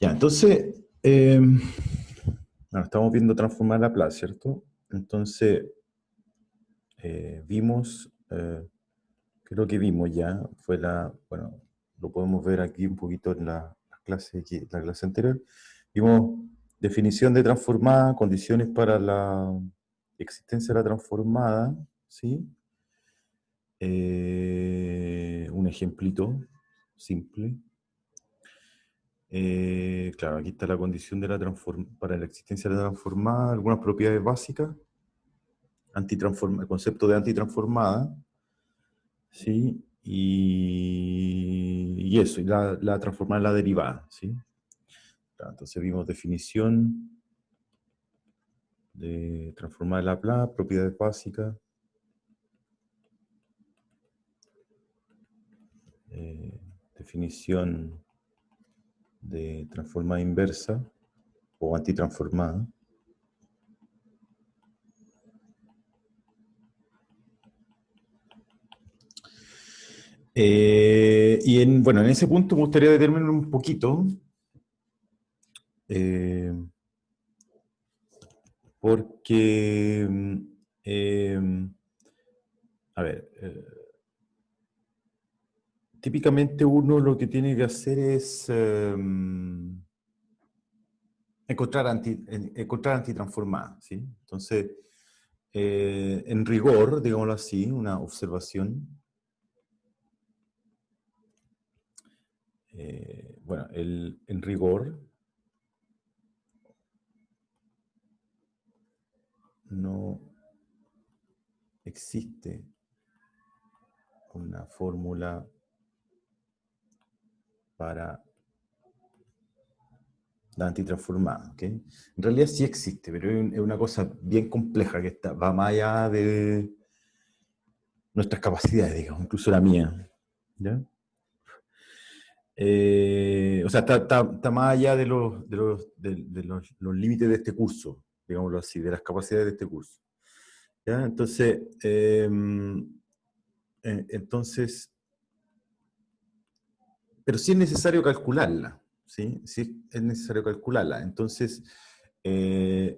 Ya, entonces, bueno, estamos viendo transformar Laplace, ¿cierto? Entonces, vimos, creo que vimos ya, fue bueno, lo podemos ver aquí un poquito en la clase anterior. Vimos definición de transformada, condiciones para la existencia de la transformada, ¿sí? Un ejemplito simple. Claro, aquí está la condición de para la existencia de la transformada, algunas propiedades básicas, el concepto de antitransformada, ¿sí? Y eso, y la transformada en la derivada, ¿sí? Claro, entonces vimos definición de transformada de Laplace, propiedades básicas, definición de transformada inversa o antitransformada. Bueno, en ese punto me gustaría determinar un poquito, eh, porque, a ver, típicamente uno lo que tiene que hacer es encontrar antitransformadas, ¿sí? Entonces, en rigor, digámoslo así, una observación, bueno, en rigor no existe una fórmula para la antitransformada, ¿ok? En realidad sí existe, pero es una cosa bien compleja que va más allá de nuestras capacidades, digamos, incluso la mía, ¿ya? O sea, está más allá los límites de este curso, digámoslo así, de las capacidades de este curso, ¿ya? Entonces, pero sí es necesario calcularla, ¿sí? Sí es necesario calcularla. Entonces,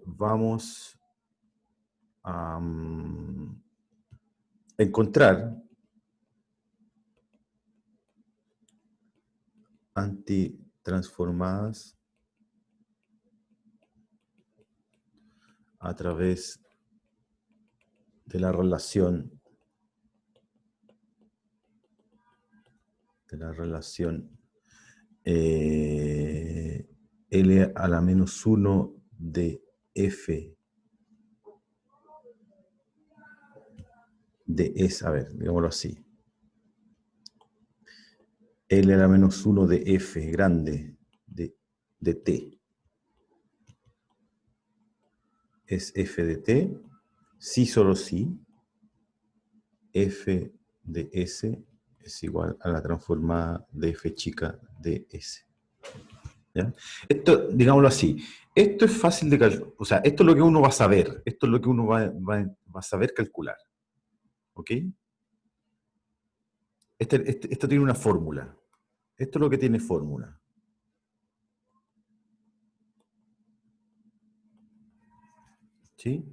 vamos a encontrar antitransformadas a través de la relación L a la menos 1 de F de S, a ver, digámoslo así. L a la menos 1 de F grande de T es F de T, sí solo sí, F de S es igual a la transformada de F chica de S. ¿Ya? Esto, digámoslo así, esto es fácil de calcular, o sea, esto es lo que uno va a saber, esto es lo que uno va a saber calcular, ¿ok? Esto tiene una fórmula, esto es lo que tiene fórmula, ¿sí?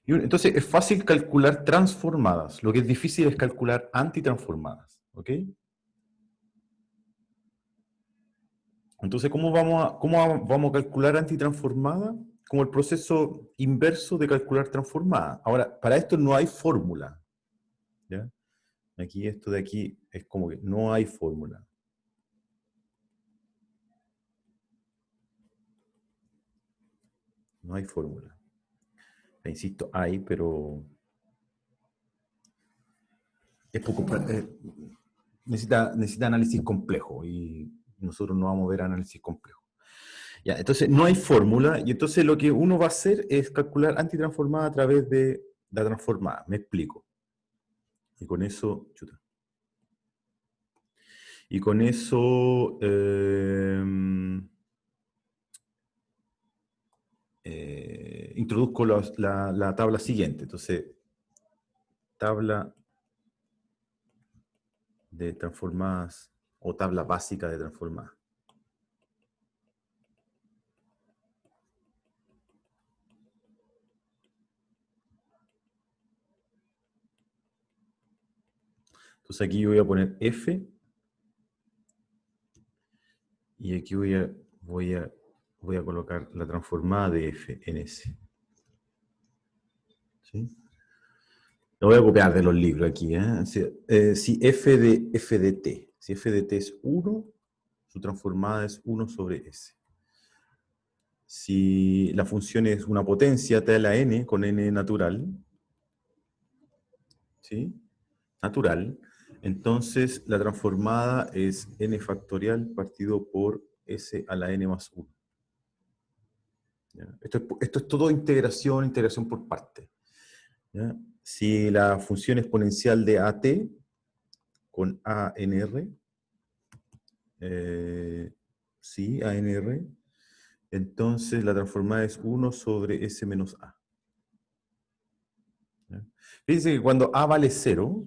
Entonces es fácil calcular transformadas, lo que es difícil es calcular antitransformadas, ¿ok? Entonces, ¿cómo vamos a calcular antitransformada? Como el proceso inverso de calcular transformada. Ahora, para esto no hay fórmula, ¿ya? Aquí, esto de aquí es como que no hay fórmula. No hay fórmula. Insisto, hay, pero es poco, necesita análisis complejo y nosotros no vamos a ver análisis complejo. Ya, entonces no hay fórmula y entonces lo que uno va a hacer es calcular antitransformada a través de la transformada. Me explico. Y con eso, chuta. Y con eso introduzco la tabla siguiente. Entonces, tabla de transformadas o tabla básica de transformadas. Entonces aquí yo voy a poner f, y aquí voy a colocar la transformada de f en s. ¿Sí? Lo voy a copiar de los libros aquí. Si f de t, si f de t es 1, su transformada es 1 sobre s. Si la función es una potencia t a la n con n natural, ¿sí? Natural, entonces la transformada es n factorial partido por s a la n más 1. ¿Ya? Esto es todo integración por parte. ¿Ya? Si la función exponencial de at con ANR, sí, ANR, entonces la transformada es 1 sobre S menos A. ¿Ya? Fíjense que cuando A vale 0,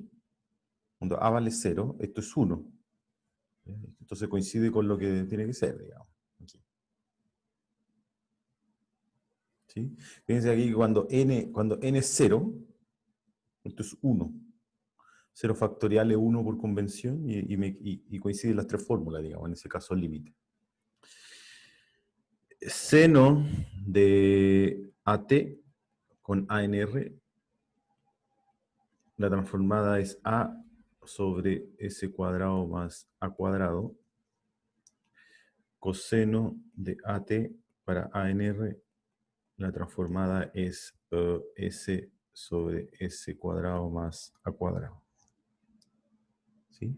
esto es 1. ¿Ya? Entonces coincide con lo que tiene que ser, digamos. Aquí. ¿Sí? Fíjense aquí que cuando n es 0, esto es 1. 0 factorial es 1 por convención y coinciden las tres fórmulas, digamos, en ese caso el límite. Seno de AT con ANR, la transformada es A sobre S cuadrado más A cuadrado. Coseno de AT para ANR, la transformada es S sobre S cuadrado más A cuadrado. ¿Sí?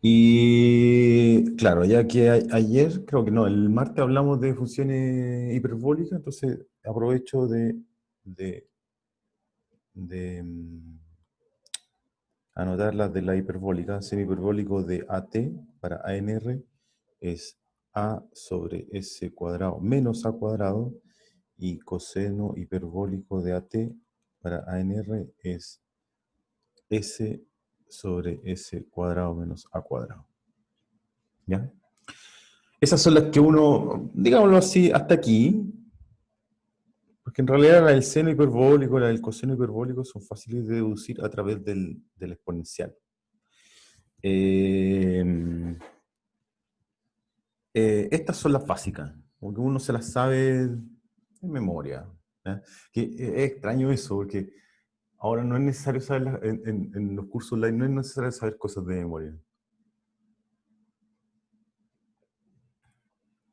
Y claro, ya que ayer, creo que no, el martes hablamos de funciones hiperbólicas, entonces aprovecho de anotar las de la hiperbólica. Seno hiperbólico de AT para ANR es A sobre S cuadrado menos A cuadrado, y coseno hiperbólico de AT para ANR es S sobre S cuadrado menos A cuadrado. ¿Ya? Esas son las que uno, digámoslo así, hasta aquí, porque en realidad la del seno hiperbólico, la del coseno hiperbólico son fáciles de deducir a través del exponencial. Estas son las básicas, porque uno se las sabe en memoria. ¿Ya? Que es extraño eso, porque ahora no es necesario saber, en los cursos online no es necesario saber cosas de memoria.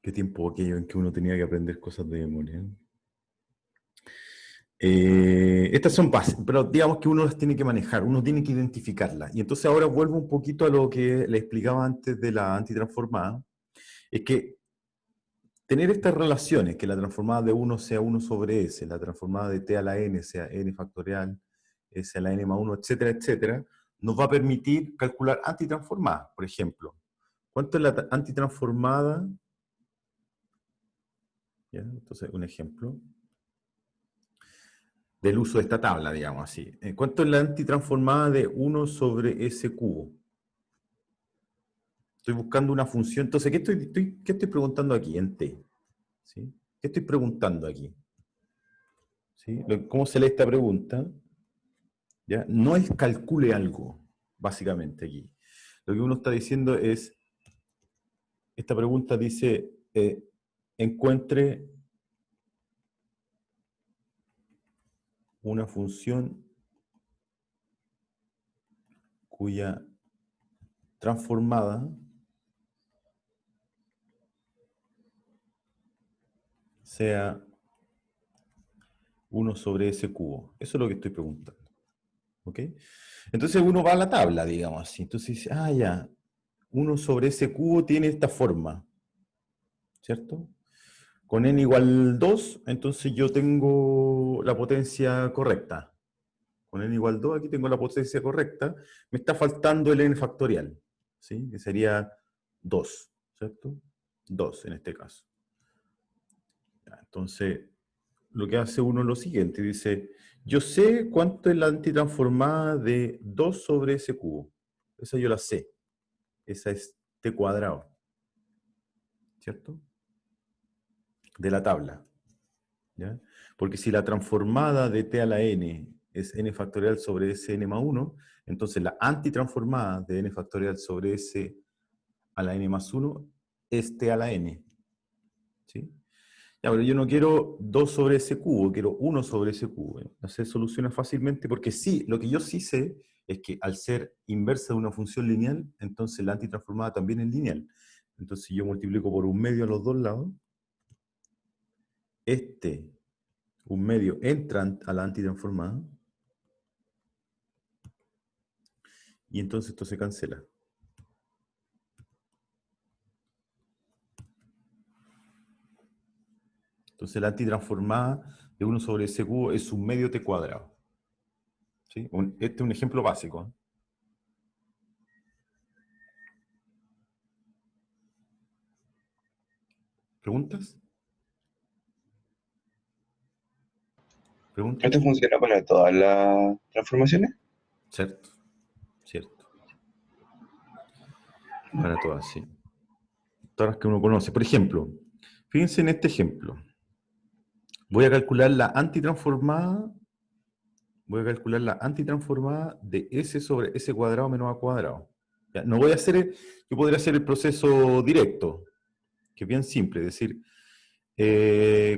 Qué tiempo aquello en que uno tenía que aprender cosas de memoria. Estas son básicas, pero digamos que uno las tiene que manejar, uno tiene que identificarlas. Y entonces ahora vuelvo un poquito a lo que le explicaba antes de la antitransformada, es que tener estas relaciones, que la transformada de 1 sea 1 sobre s, la transformada de t a la n sea n factorial, s a la n más 1, etcétera, etcétera, nos va a permitir calcular antitransformadas. Por ejemplo, ¿cuánto es la antitransformada? ¿Ya? Entonces, un ejemplo del uso de esta tabla, digamos así. ¿Cuánto es la antitransformada de 1 sobre s cubo? Estoy buscando una función. Entonces, ¿qué estoy preguntando aquí en t? ¿Sí? ¿Qué estoy preguntando aquí? ¿Sí? ¿Cómo se lee esta pregunta? ¿Ya? No es calcule algo, básicamente aquí. Lo que uno está diciendo es, esta pregunta dice, encuentre una función cuya transformada sea 1 sobre s cubo. Eso es lo que estoy preguntando. ¿Ok? Entonces uno va a la tabla, digamos así. Entonces dice, ya, 1 sobre s cubo tiene esta forma, ¿cierto? Con n igual 2, entonces yo tengo la potencia correcta. Con n igual 2, aquí tengo la potencia correcta. Me está faltando el n factorial, ¿sí? Que sería 2, ¿cierto? 2 en este caso. Entonces, lo que hace uno es lo siguiente, dice, yo sé cuánto es la antitransformada de 2 sobre s cubo. Esa yo la sé. Esa es t cuadrado, ¿cierto? De la tabla. ¿Ya? Porque si la transformada de t a la n es n factorial sobre sn más 1, entonces la antitransformada de n factorial sobre s a la n más 1 es t a la n. ¿Sí? Ya, pero yo no quiero 2 sobre ese cubo, quiero 1 sobre ese cubo. Se soluciona fácilmente porque sí, lo que yo sí sé es que al ser inversa de una función lineal, entonces la antitransformada también es lineal. Entonces yo multiplico por 1/2 a los dos lados. Este 1/2 entra a la antitransformada. Y entonces esto se cancela. Entonces la antitransformada de 1 sobre ese cubo es 1/2 t cuadrado. ¿Sí? Este es un ejemplo básico. ¿Eh? ¿Preguntas? ¿Preguntas? ¿Esto funciona para todas las transformaciones? Cierto, cierto. Para todas, sí. Todas las que uno conoce. Por ejemplo, fíjense en este ejemplo. Voy a calcular la antitransformada. Voy a calcular la antitransformada de s sobre s cuadrado menos a cuadrado. ¿Ya? No voy a hacer, yo podría hacer el proceso directo, que es bien simple, es decir,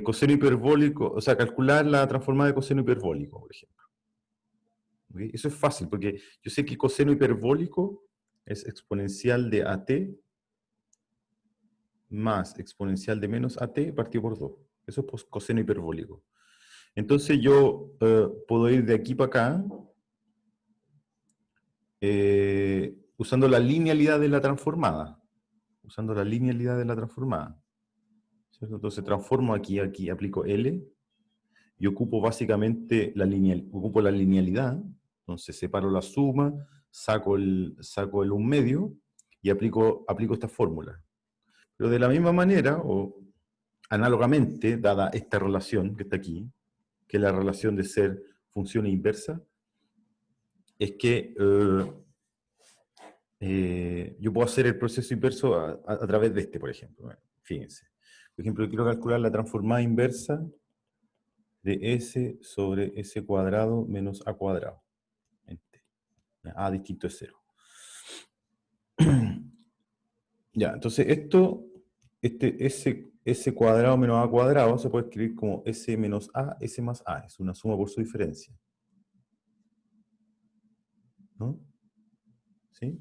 coseno hiperbólico, o sea, calcular la transformada de coseno hiperbólico, por ejemplo. ¿Okay? Eso es fácil, porque yo sé que coseno hiperbólico es exponencial de at más exponencial de menos at partido por 2. Eso es coseno hiperbólico. Entonces yo puedo ir de aquí para acá usando la linealidad de la transformada. Usando la linealidad de la transformada. ¿Cierto? Entonces transformo aquí, aquí aplico L y ocupo básicamente ocupo la linealidad. Entonces separo la suma, saco el 1/2 y aplico esta fórmula. Pero de la misma manera, o análogamente, dada esta relación que está aquí, que es la relación de ser función inversa, es que yo puedo hacer el proceso inverso a través de este, por ejemplo. Bueno, fíjense. Por ejemplo, yo quiero calcular la transformada inversa de s sobre s cuadrado menos a cuadrado. A distinto de 0. Ya, entonces esto, s cuadrado menos a cuadrado se puede escribir como s menos a, s más a. Es una suma por su diferencia. ¿No? ¿Sí?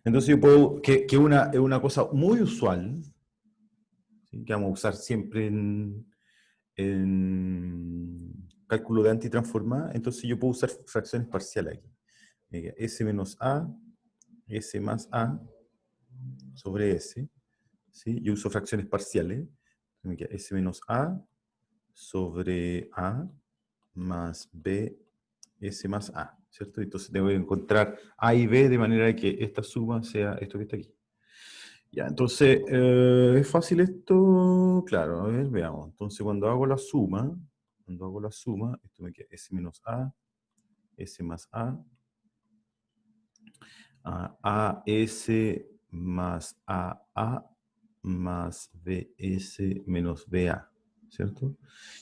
Entonces yo puedo, que es una cosa muy usual, ¿sí? Que vamos a usar siempre en cálculo de antitransformada, entonces yo puedo usar fracciones parciales aquí. S menos a, S más a, sobre S. ¿Sí? Yo uso fracciones parciales. Me queda S menos a sobre a más b, S más a. ¿Cierto? Entonces tengo que encontrar a y b de manera que esta suma sea esto que está aquí. Ya, entonces, ¿es fácil esto? Claro, a ver, veamos. Entonces, cuando hago la suma, esto me queda S menos A, S más A S más A más BS menos BA, ¿cierto?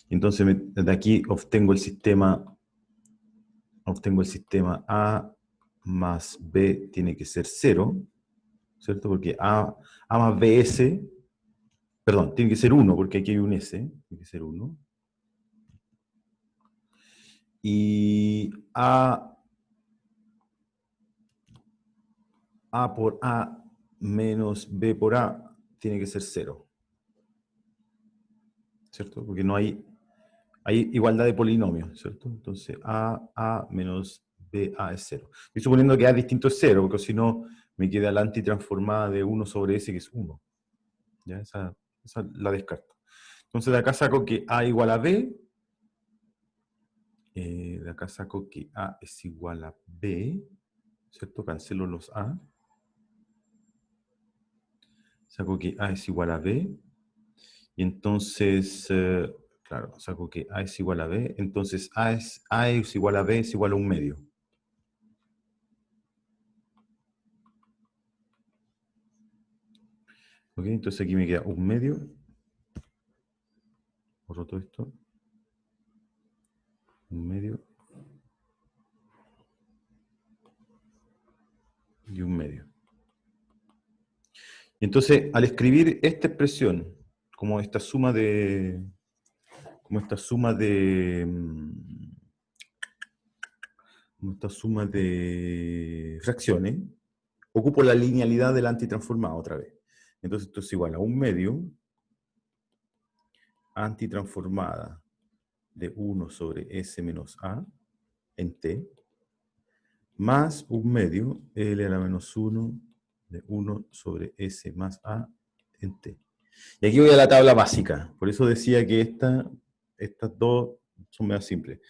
Entonces, de aquí obtengo el sistema A más B tiene que ser 0, ¿cierto? Porque A más BS, perdón, tiene que ser 1, porque aquí hay un S, tiene que ser 1. Y A por A menos B por A tiene que ser 0. ¿Cierto? Porque no hay igualdad de polinomios, ¿cierto? Entonces A menos BA es 0. Estoy suponiendo que A distinto es 0, porque si no me queda la antitransformada de 1 sobre S, que es 1. ¿Ya? Esa la descarto. Entonces de acá saco que A igual a B. De acá saco que A es igual a B. ¿Cierto? Cancelo los A. Saco que A es igual a B. Y entonces, claro, saco que A es igual a B. Entonces A es igual a B es igual a 1/2. Ok, entonces aquí me queda 1/2. Borro todo esto. 1/2. y 1/2. Entonces, al escribir esta expresión, como esta suma de fracciones, ocupo la linealidad de la antitransformada otra vez. Entonces esto es igual a 1/2 antitransformada de 1 sobre S menos A en T, más 1/2 L a la menos 1 de 1 sobre S más A en T. Y aquí voy a la tabla básica. Por eso decía que estas dos son más simples.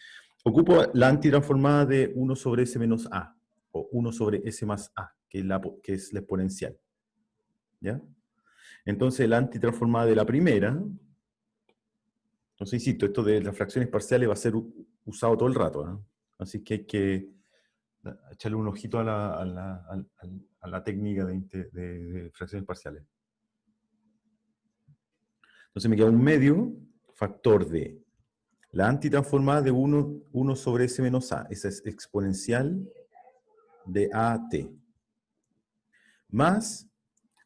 Ocupo la antitransformada de 1 sobre S menos A, o 1 sobre S más A, que es la exponencial. ¿Ya? Entonces la antitransformada de la primera, entonces insisto, esto de las fracciones parciales va a ser usado todo el rato, ¿eh? Así que hay que echarle un ojito a la técnica de fracciones parciales. Entonces me queda 1/2 factor de la antitransformada de 1 sobre S menos A, esa es exponencial de AT, más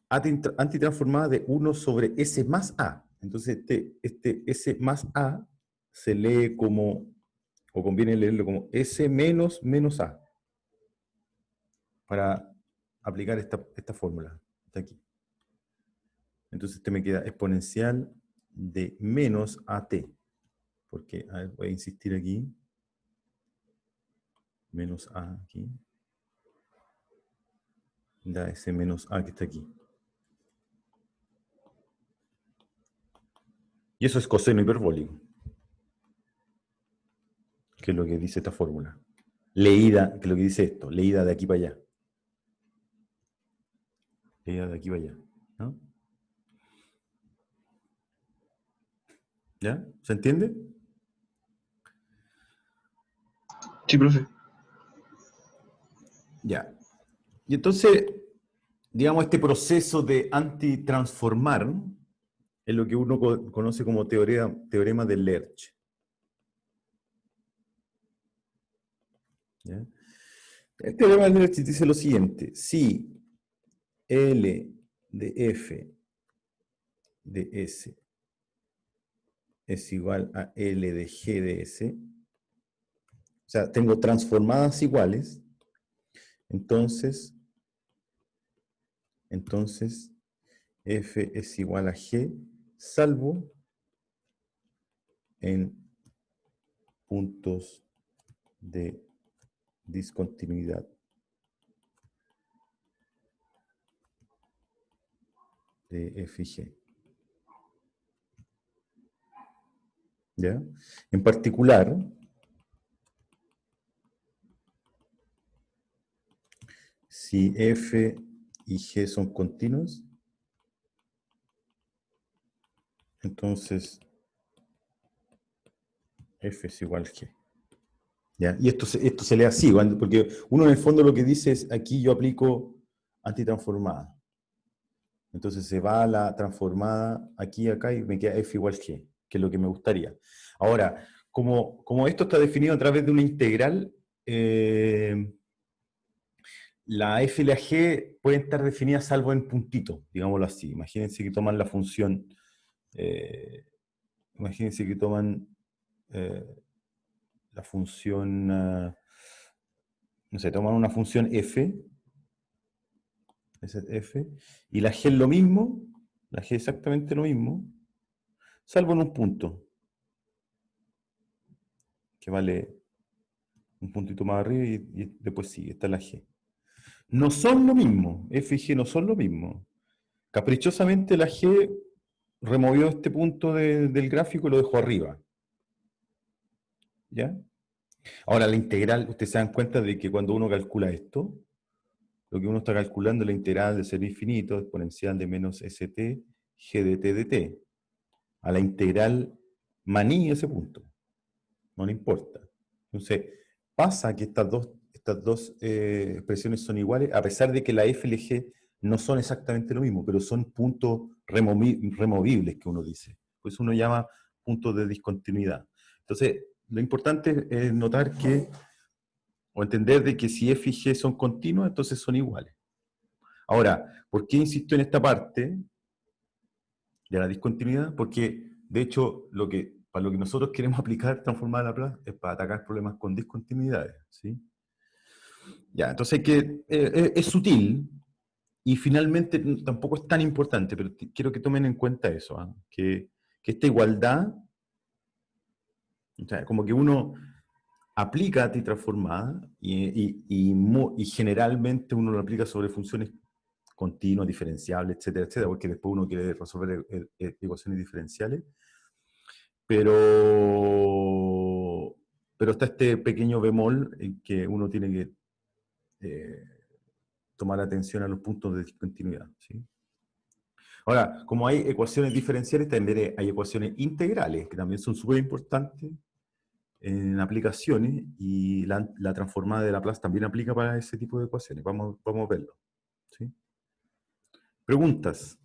antitransformada de 1 sobre S más A. Entonces este S más A se lee como, o conviene leerlo como S menos menos A, para aplicar esta fórmula, está aquí. Entonces este me queda exponencial de menos AT, porque, a ver, voy a insistir aquí, menos A aquí, da ese menos A que está aquí. Y eso es coseno hiperbólico, que es lo que dice esta fórmula. Leída, que es lo que dice esto, leída de aquí para allá. Leída de aquí para allá, ¿no? ¿Ya? ¿Se entiende? Sí, profe. Ya. Y entonces, digamos, este proceso de antitransformar es lo que uno conoce como teorema de Lerch. ¿Ya? El teorema de Lerch dice lo siguiente: si L de F de S es igual a L de G de S, o sea, tengo transformadas iguales, entonces F es igual a G, salvo en puntos de discontinuidad de F y G. ¿Ya? En particular, si F y G son continuos, entonces F es igual a G. ¿Ya? Y esto se lee así, porque uno en el fondo lo que dice es, aquí yo aplico antitransformada. Entonces se va a la transformada aquí y acá y me queda F igual G, que es lo que me gustaría. Ahora, como esto está definido a través de una integral, la F y la G pueden estar definidas salvo en puntitos, digámoslo así. Imagínense que toman la función, imagínense que toman la función, no sé, toman una función F, esa es F, y la G es lo mismo, la G es exactamente lo mismo, salvo en un punto, que vale un puntito más arriba y después sigue, está la G. No son lo mismo, F y G no son lo mismo. Caprichosamente la G removió este punto del gráfico y lo dejó arriba. ¿Ya? Ahora la integral, ustedes se dan cuenta de que cuando uno calcula esto, lo que uno está calculando es la integral de cero infinito, exponencial de menos st, g de t de t. A la integral maní ese punto. No le importa. Entonces, pasa que estas dos expresiones son iguales, a pesar de que la f y la g no son exactamente lo mismo, pero son puntos removibles que uno dice. Pues uno llama puntos de discontinuidad. Entonces, lo importante es notar que, o entender de que si f y g son continuas, entonces son iguales. Ahora, ¿por qué insisto en esta parte de la discontinuidad? Porque, de hecho, para lo que nosotros queremos aplicar transformar Laplace es para atacar problemas con discontinuidades, ¿sí? Ya, entonces es sutil y finalmente tampoco es tan importante, pero quiero que tomen en cuenta eso, ¿ah? Que esta igualdad, o sea, como que uno aplica T transformada y generalmente uno lo aplica sobre funciones continuas, diferenciables, etcétera, etcétera, porque después uno quiere resolver ecuaciones diferenciales, pero, pero está este pequeño bemol en que uno tiene que tomar atención a los puntos de discontinuidad, ¿sí? Ahora, como hay ecuaciones diferenciales, también hay ecuaciones integrales, que también son súper importantes en aplicaciones, y la transformada de Laplace también aplica para ese tipo de ecuaciones. Vamos a verlo, ¿sí? Preguntas.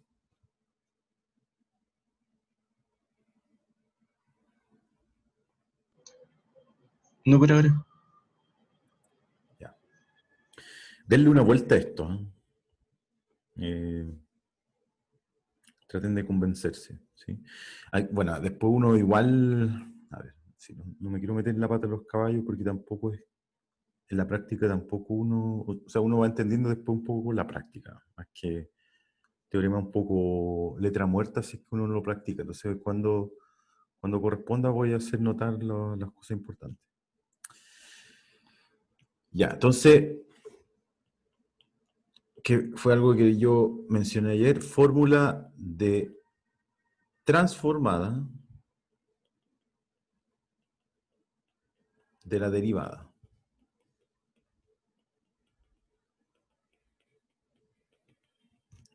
No por ahora. Ya. Denle una vuelta a esto, ¿eh? Traten de convencerse, ¿sí? Bueno, después uno igual, a ver, si no me quiero meter en la pata de los caballos porque tampoco es, en la práctica tampoco uno, o sea, uno va entendiendo después un poco la práctica, más que teorema un poco letra muerta si es que uno no lo practica. Entonces, cuando corresponda voy a hacer notar las cosas importantes. Ya, entonces, que fue algo que yo mencioné ayer, fórmula de transformada de la derivada.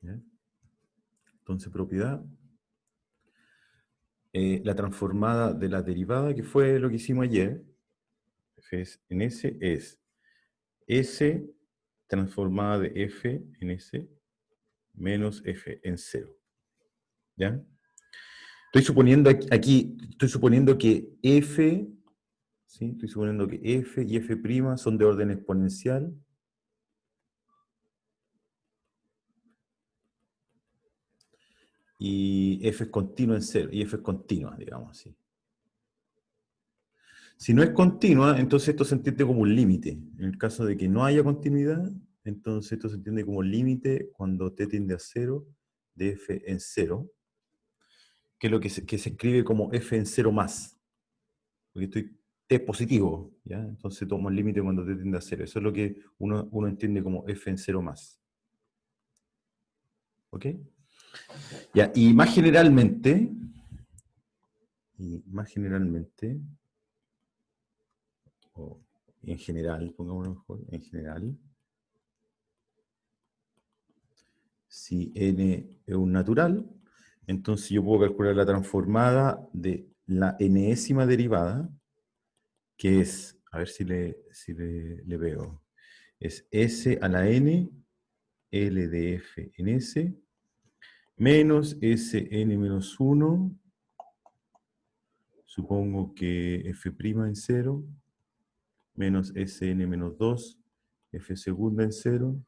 ¿Ya? Entonces, propiedad, la transformada de la derivada, que fue lo que hicimos ayer, en S es S transformada de F en S menos F en 0. ¿Ya? Estoy suponiendo aquí, estoy suponiendo que F, ¿sí? Estoy suponiendo que F y F' son de orden exponencial. Y F es continua en 0, y F es continua, digamos así. Si no es continua, entonces esto se entiende como un límite. En el caso de que no haya continuidad, entonces esto se entiende como límite cuando t tiende a 0 de f en 0, que es lo que se escribe como f en 0 más. Porque t es positivo, ¿ya? Entonces tomo el límite cuando t tiende a 0. Eso es lo que uno entiende como f en 0 más. ¿Ok? Ya, y más generalmente, o en general, pongámoslo mejor, en general, si n es un natural, entonces yo puedo calcular la transformada de la enésima derivada, que es, a ver si le veo, es s a la n, L de f en s, menos Sn menos 1, supongo que f' en 0, menos Sn menos 2, f segunda en 0,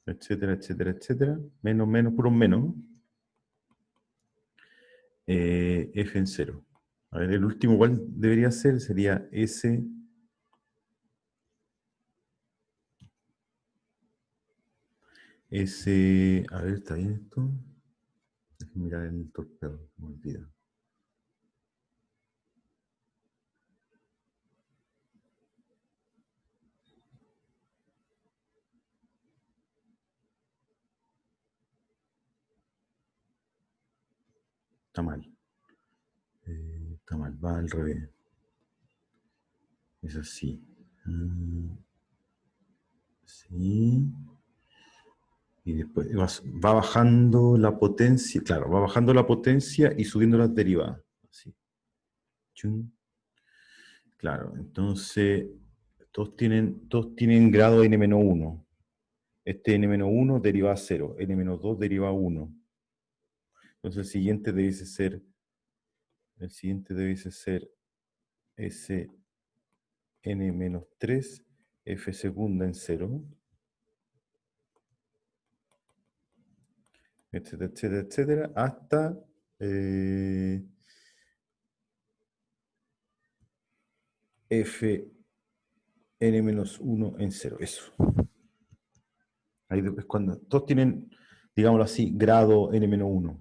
etcétera, etcétera, etcétera, menos, menos, por un menos, f en 0. A ver, el último, ¿cuál debería ser? Sería S, a ver, ¿está bien esto? Déjenme mirar el torpedo, me olvida. Está mal. Está mal, va al revés. Es así. Sí. Y después va bajando la potencia, claro, va bajando la potencia y subiendo las derivadas. Así. Chun. Claro, entonces todos tienen grado n-1. Este n-1 deriva a 0, n-2 deriva a 1. Entonces el siguiente debiese ser Sn-3, f segunda en 0, etcétera, etcétera, etcétera, hasta f n-1 en 0, eso. Ahí es cuando todos tienen, digámoslo así, grado n-1.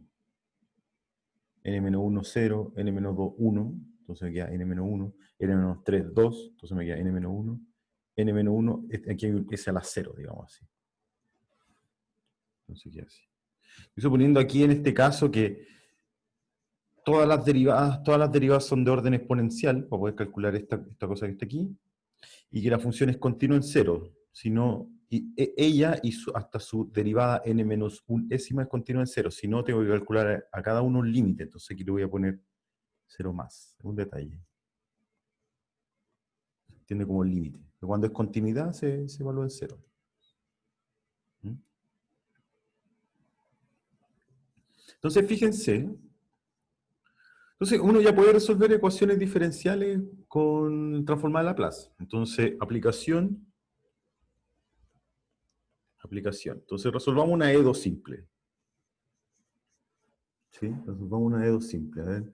n-1, 0, n-2, 1, entonces me queda n-1, n-3, 2, entonces me queda n-1, n-1, aquí hay un s a la 0, digamos así. Entonces queda así. Estoy suponiendo aquí en este caso que todas las derivadas son de orden exponencial, para poder calcular esta cosa que está aquí, y que la función es continua en 0, sino, ella y hasta su derivada n-1 es continua en 0, si no tengo que calcular a cada uno un límite, entonces aquí le voy a poner 0 más, es un detalle. Se entiende como límite. Cuando es continuidad se evalúa en 0. ¿Mm? Entonces fíjense, entonces uno ya puede resolver ecuaciones diferenciales con transformada de Laplace. Entonces, aplicación. Entonces resolvamos una E2 simple. ¿Sí? Resolvamos una E2 simple. A ver.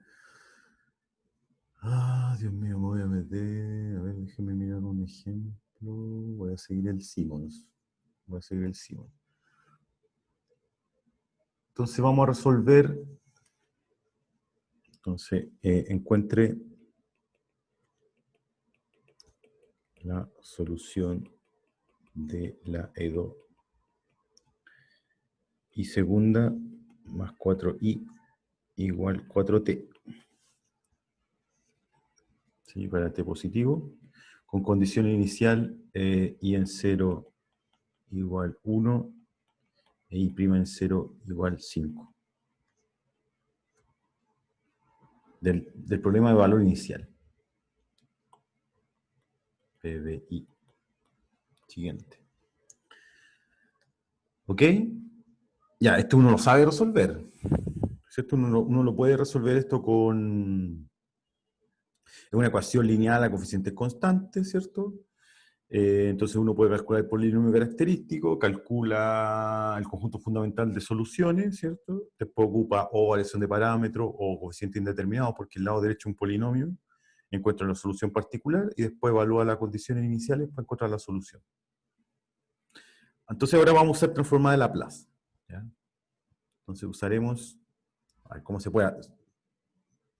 Ah, Dios mío, me voy a meter. A ver, déjenme mirar un ejemplo. Voy a seguir el Simons. Entonces vamos a resolver. Entonces, encuentre la solución de la E2 y segunda más 4i igual 4t. ¿Sí? Para t positivo, con condición inicial i en 0 igual 1 e i' en 0 igual 5. Del problema de valor inicial. PBI. Siguiente. ¿Ok? Ya, esto uno lo sabe resolver. ¿Cierto? Uno lo puede resolver esto con una ecuación lineal a coeficientes constantes, ¿cierto? Entonces uno puede calcular el polinomio característico, calcula el conjunto fundamental de soluciones, ¿cierto? Después ocupa o variación de parámetros o coeficiente indeterminado, porque el lado derecho es un polinomio, encuentra la solución particular y después evalúa las condiciones iniciales para encontrar la solución. Entonces ahora vamos a usar transformada de Laplace. ¿Ya? Entonces usaremos, a ver cómo se puede,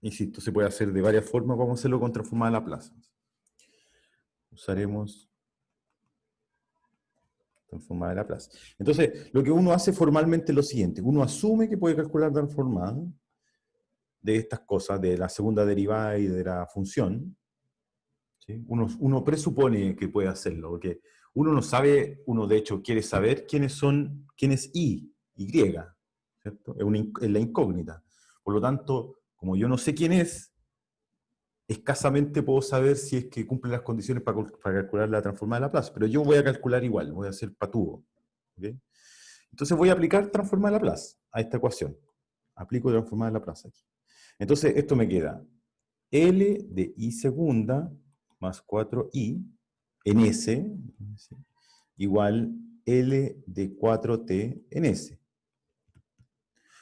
insisto, se puede hacer de varias formas, vamos a hacerlo con transformada de Laplace. Usaremos transformada de Laplace. Entonces, lo que uno hace formalmente es lo siguiente, uno asume que puede calcular transformada de estas cosas, de la segunda derivada y de la función. ¿Sí? Uno presupone que puede hacerlo, porque uno no sabe, uno de hecho quiere saber quién es Y, ¿cierto? Es la incógnita. Por lo tanto, como yo no sé quién es, escasamente puedo saber si es que cumple las condiciones para calcular la transformada de Laplace, pero yo voy a calcular igual, voy a hacer patúo. ¿Okay? Entonces voy a aplicar transformada de Laplace a esta ecuación. Aplico transformada de Laplace aquí. Entonces esto me queda L de I segunda más 4i en S igual L de 4t en S.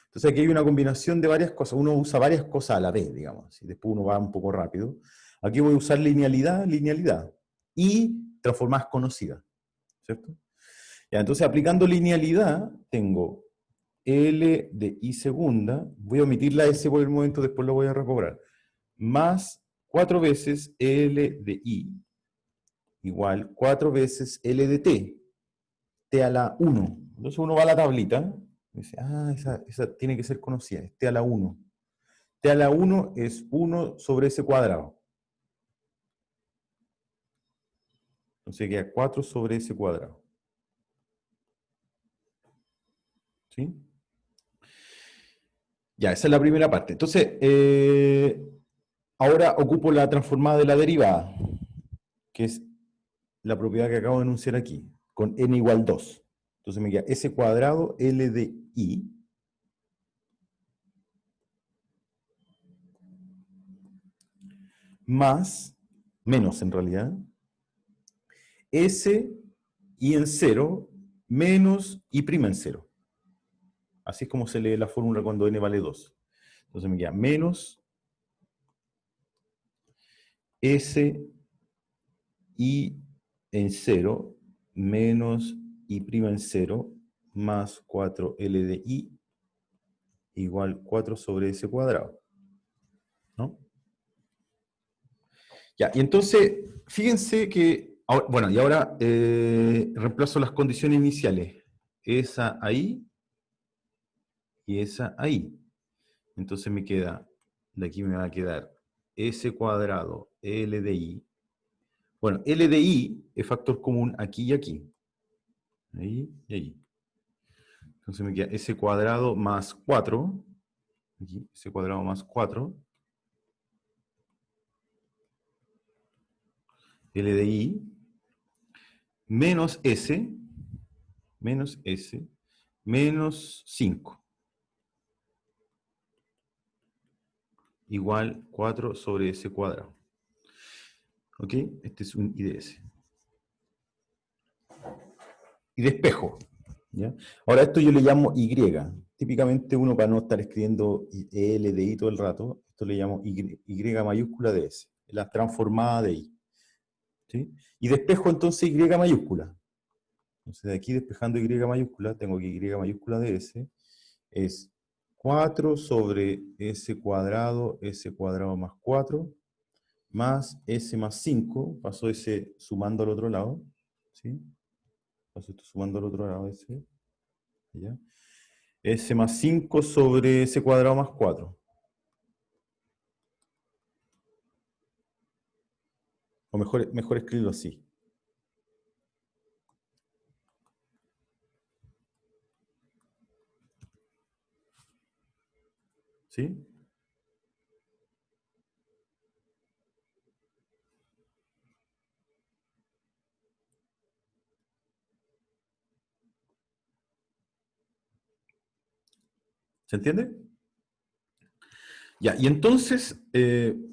Entonces aquí hay una combinación de varias cosas. Uno usa varias cosas a la vez, digamos. Y después uno va un poco rápido. Aquí voy a usar linealidad y transformadas conocidas. ¿Cierto? Ya, entonces aplicando linealidad tengo L de I segunda, voy a omitir la S por el momento, después lo voy a recobrar, más 4 veces L de I igual 4 veces L de T a la 1. Entonces uno va a la tablita y dice, esa tiene que ser conocida, es T a la 1. T a la 1 es 1 sobre S cuadrado. Entonces queda 4 sobre S cuadrado. ¿Sí? Ya, esa es la primera parte. Entonces, ahora ocupo la transformada de la derivada, que es la propiedad que acabo de enunciar aquí, con n igual 2. Entonces me queda S cuadrado L de I más, menos en realidad, S I en 0 menos I' en 0. Así es como se lee la fórmula cuando n vale 2. Entonces me queda menos S I en 0 menos I' en 0 más 4L de I igual 4 sobre S cuadrado. ¿No? Ya, y entonces, fíjense que, bueno, y ahora reemplazo las condiciones iniciales. Esa ahí y esa ahí. Entonces me queda, de aquí me va a quedar S cuadrado L de I. Bueno, L de I es factor común aquí y aquí. Ahí y ahí. Entonces me queda S cuadrado más 4. Aquí, S cuadrado más 4. L de I. Menos S. Menos S. Menos 5. Igual 4 sobre S cuadrado. ¿Ok? Este es un IDS. Y despejo. ¿Ya? Ahora esto yo le llamo Y. Típicamente uno, para no estar escribiendo L de I todo el rato, esto le llamo Y mayúscula de S, la transformada de I. ¿Sí? Y despejo entonces Y mayúscula. Entonces de aquí despejando Y mayúscula, tengo que Y mayúscula de S es 4 sobre S cuadrado más 4, más S más 5, paso S sumando al otro lado, ¿sí? Paso esto sumando al otro lado S, ¿ya? S más 5 sobre S cuadrado más 4. O mejor escribirlo así. ¿Sí? ¿Se entiende? Ya, y entonces,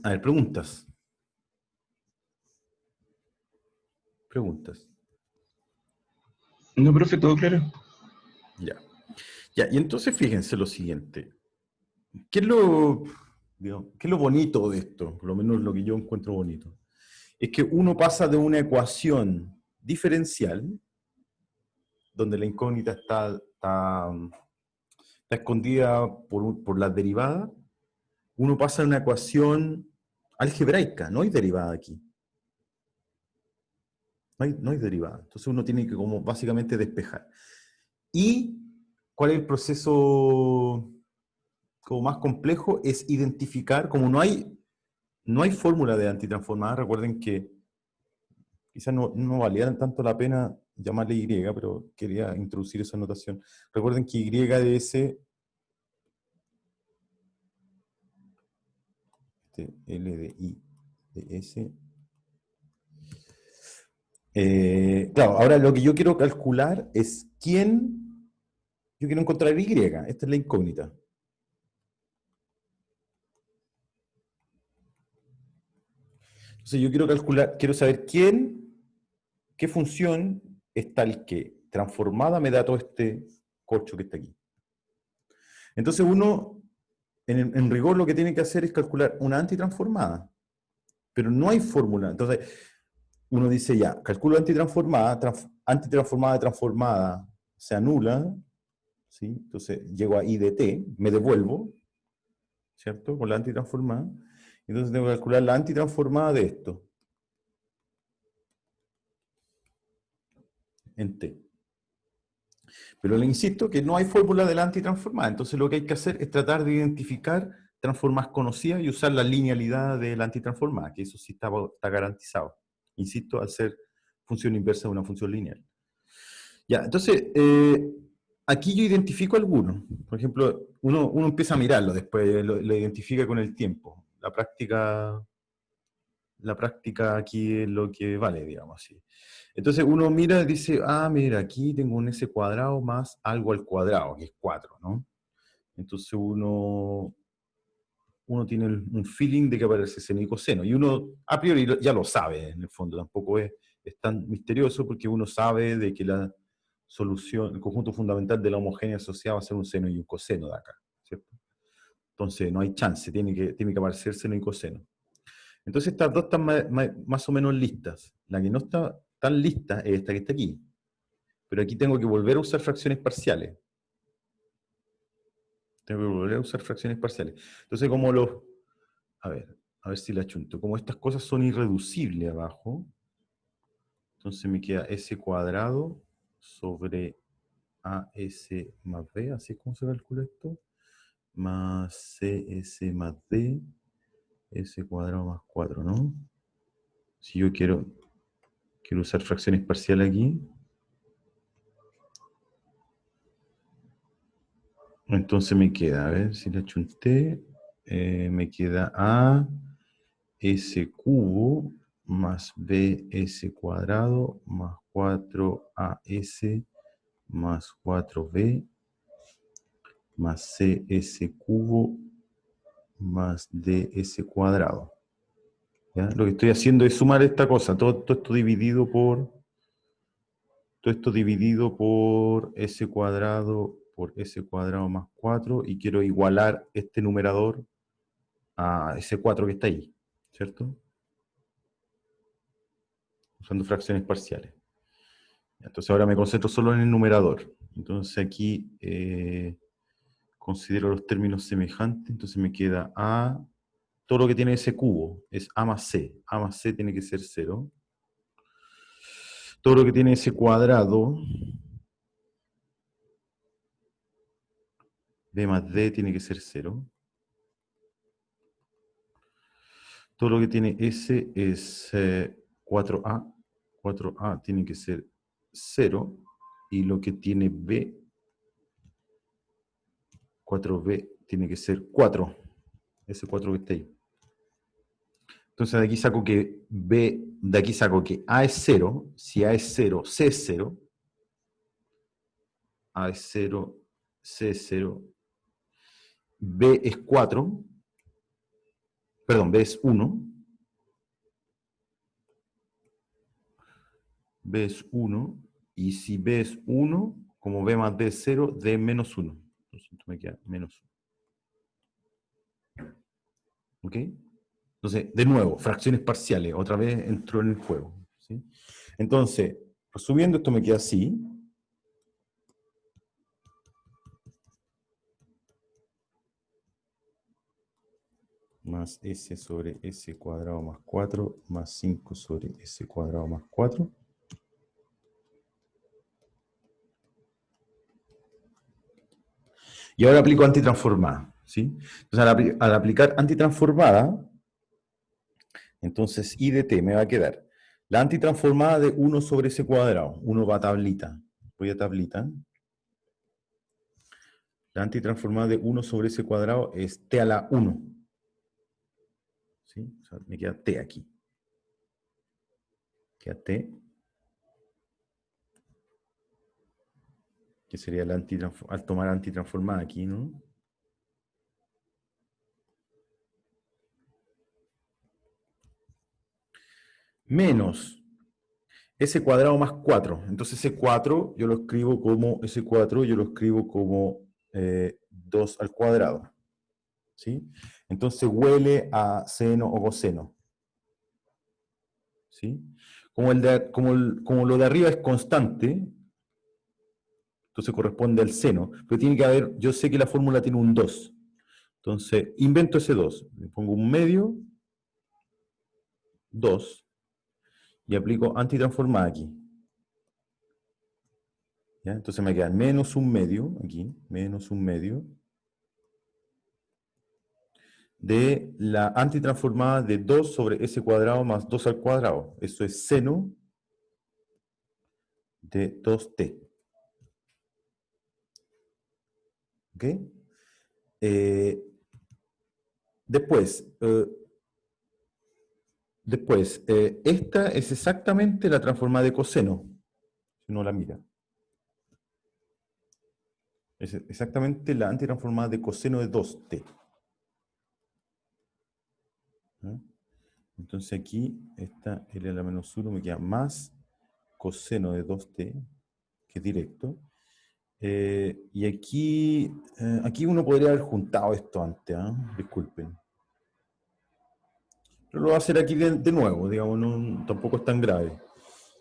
a ver, preguntas. Preguntas. No, profe, todo claro. Ya. Ya, y entonces fíjense lo siguiente. ¿Qué es lo, qué es lo bonito de esto? Por lo menos lo que yo encuentro bonito. Es que uno pasa de una ecuación diferencial, donde la incógnita está escondida por las derivadas, uno pasa a una ecuación algebraica, no hay derivada aquí. No hay derivada. Entonces uno tiene que como básicamente despejar. ¿Y cuál es el proceso como más complejo? Es identificar, como no hay fórmula de antitransformada, recuerden que quizás no valía tanto la pena llamarle Y, pero quería introducir esa notación. Recuerden que Y de S, L de I de S. Claro, ahora lo que yo quiero calcular es yo quiero encontrar Y, esta es la incógnita. Entonces yo quiero saber qué función es tal que transformada me da todo este corcho que está aquí. Entonces uno, en rigor, lo que tiene que hacer es calcular una antitransformada, pero no hay fórmula. Entonces uno dice ya, calculo antitransformada, antitransformada de transformada se anula, ¿sí? Entonces llego a I de t, me devuelvo, ¿cierto? Con la antitransformada. Entonces tengo que calcular la antitransformada de esto, en t. Pero le insisto que no hay fórmula de la antitransformada, entonces lo que hay que hacer es tratar de identificar transformadas conocidas y usar la linealidad de la antitransformada, que eso sí está garantizado. Insisto, al ser función inversa de una función lineal. Ya, entonces, aquí yo identifico algunos. Por ejemplo, uno empieza a mirarlo, después lo identifica con el tiempo. La práctica aquí es lo que vale, digamos así. Entonces uno mira y dice, mira, aquí tengo un S cuadrado más algo al cuadrado, que es 4, ¿no? Entonces uno tiene un feeling de que aparece seno y coseno, y uno a priori ya lo sabe, en el fondo, tampoco es tan misterioso, porque uno sabe de que solución, el conjunto fundamental de la homogénea asociada va a ser un seno y un coseno de acá, ¿cierto? Entonces no hay chance, tiene que aparecer seno y coseno. Entonces estas dos están más o menos listas. La que no está tan lista es esta que está aquí. Pero aquí tengo que volver a usar fracciones parciales. Tengo que volver a usar fracciones parciales. Entonces, como los... A ver si la chunto. Como estas cosas son irreducibles abajo, entonces me queda s cuadrado sobre as más b, así es como se calcula esto, más cs más d, s cuadrado más 4, ¿no? Si yo quiero usar fracciones parciales aquí, entonces me queda, a ver si la chunté, me queda a s cubo más bs cuadrado más 4as más 4b más cs cubo más ds cuadrado. ¿Ya? Lo que estoy haciendo es sumar esta cosa, todo esto dividido por s cuadrado por s cuadrado más 4, y quiero igualar este numerador a ese 4 que está ahí, ¿cierto? Usando fracciones parciales. Entonces ahora me concentro solo en el numerador. Entonces aquí considero los términos semejantes, entonces me queda a, todo lo que tiene ese cubo es a más c. A más c tiene que ser 0. Todo lo que tiene ese cuadrado, b más d tiene que ser 0. Todo lo que tiene s es 4a. 4a tiene que ser 0. Y lo que tiene b, 4b, tiene que ser 4. Ese 4 que está ahí. Entonces de aquí saco que b, de aquí saco que a es 0. Si a es 0, c es 0. A es 0, c es 0. B es 4. Perdón, B es 1. B es 1. Y si B es 1, como B más D es 0, D es menos 1. Entonces me queda menos 1. ¿Ok? Entonces, de nuevo, fracciones parciales. Otra vez entró en el juego. ¿Sí? Entonces, resumiendo, esto me queda así. Más s sobre s cuadrado más 4 más 5 sobre s cuadrado más 4. Y ahora aplico antitransformada. ¿Sí? Entonces, al aplicar antitransformada, entonces I de t me va a quedar la antitransformada de 1 sobre s cuadrado. 1 va a tablita. Voy a tablita. La antitransformada de 1 sobre s cuadrado es t a la 1. ¿Sí? O sea, me queda t aquí. Queda t, que sería la al tomar antitransformada aquí, ¿no? Menos s cuadrado más 4. Entonces ese 4 yo lo escribo como, ese 4 yo lo escribo como 2 al cuadrado. ¿Sí? Entonces huele a seno o coseno. ¿Sí? Como lo de arriba es constante, entonces corresponde al seno, pero tiene que haber, yo sé que la fórmula tiene un 2. Entonces invento ese 2. Le pongo un medio, 2, y aplico antitransformada aquí. ¿Ya? Entonces me queda menos un medio, aquí, menos un medio, de la antitransformada de 2 sobre s cuadrado más 2 al cuadrado. Eso es seno de 2t. ¿Ok? Después, esta es exactamente la transformada de coseno, si uno la mira. Es exactamente la antitransformada de coseno de 2t. ¿Ah? Entonces aquí, esta L a la menos 1 me queda más coseno de 2t, que es directo. Y aquí uno podría haber juntado esto antes, ¿ah? Disculpen. Pero lo voy a hacer aquí de nuevo, digamos, tampoco es tan grave.